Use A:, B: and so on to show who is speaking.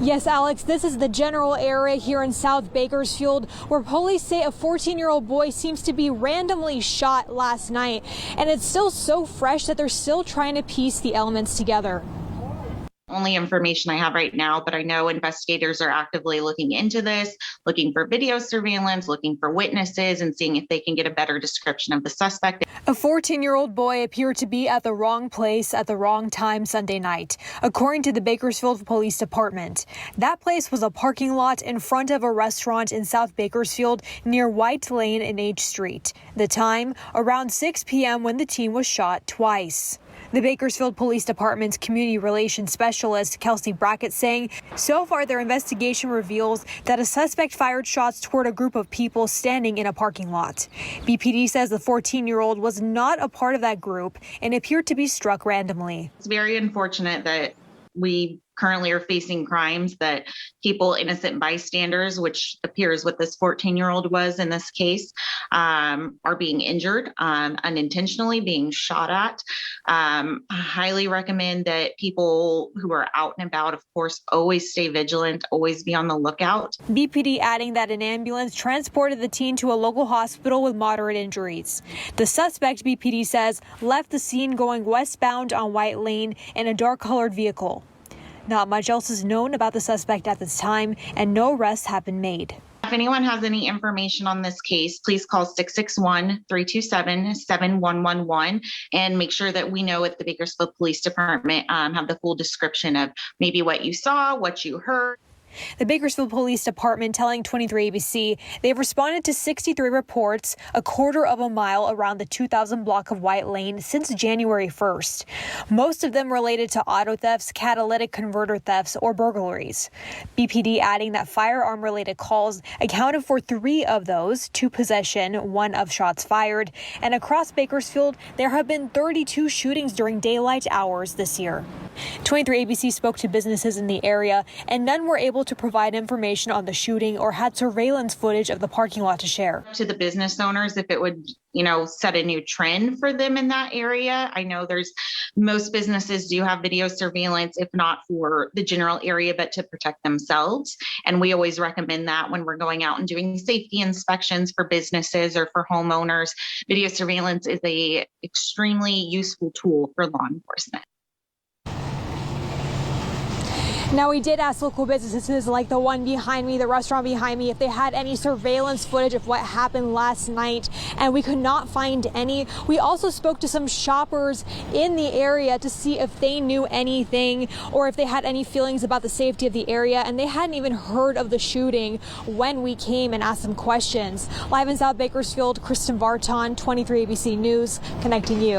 A: Yes, Alex, this is the general area here in South Bakersfield where police say a 14-year-old boy seems to be randomly shot last night. And it's still so fresh that they're still trying to piece the elements together.
B: Only information I have right now, but I know investigators are actively looking into this, looking for video surveillance, looking for witnesses, and seeing if they can get a better description of the suspect.
A: A 14-year-old boy appeared to be at the wrong place at the wrong time Sunday night, according to the Bakersfield Police Department. That place was a parking lot in front of a restaurant in South Bakersfield near White Lane and H Street. The time, around 6 p.m. when the teen was shot twice. The Bakersfield Police Department's community relations specialist, Kelsey Brackett, saying so far their investigation reveals that a suspect fired shots toward a group of people standing in a parking lot. BPD says the 14-year-old was not a part of that group and appeared to be struck randomly.
B: It's very unfortunate that we currently are facing crimes that people, innocent bystanders, which appears what this 14-year-old was in this case, are being injured, unintentionally being shot at. I highly recommend that people who are out and about, of course, always stay vigilant, always be on the lookout.
A: BPD adding that an ambulance transported the teen to a local hospital with moderate injuries. The suspect, BPD says, left the scene going westbound on White Lane in a dark-colored vehicle. Not much else is known about the suspect at this time, and no arrests have been made.
B: If anyone has any information on this case, please call 661-327-7111 and make sure that we know at the Bakersfield Police Department have the full description of maybe what you saw, what you heard.
A: The Bakersfield Police Department telling 23 ABC they've responded to 63 reports, a quarter of a mile around the 2000 block of White Lane since January 1st. Most of them related to auto thefts, catalytic converter thefts, or burglaries. BPD adding that firearm-related calls accounted for 3 of those, 2 possession, 1 of shots fired. And across Bakersfield, there have been 32 shootings during daylight hours this year. 23 ABC spoke to businesses in the area, and none were able to provide information on the shooting or had surveillance footage of the parking lot to share.
B: To the business owners, if it would, set a new trend for them in that area. I know most businesses do have video surveillance, if not for the general area, but to protect themselves. And we always recommend that when we're going out and doing safety inspections for businesses or for homeowners. Video surveillance is a extremely useful tool for law enforcement.
A: Now, we did ask local businesses like the one behind me, the restaurant behind me, if they had any surveillance footage of what happened last night, and we could not find any. We also spoke to some shoppers in the area to see if they knew anything or if they had any feelings about the safety of the area, and they hadn't even heard of the shooting when we came and asked them questions. Live in South Bakersfield, Kristen Barton, 23 ABC News, connecting you.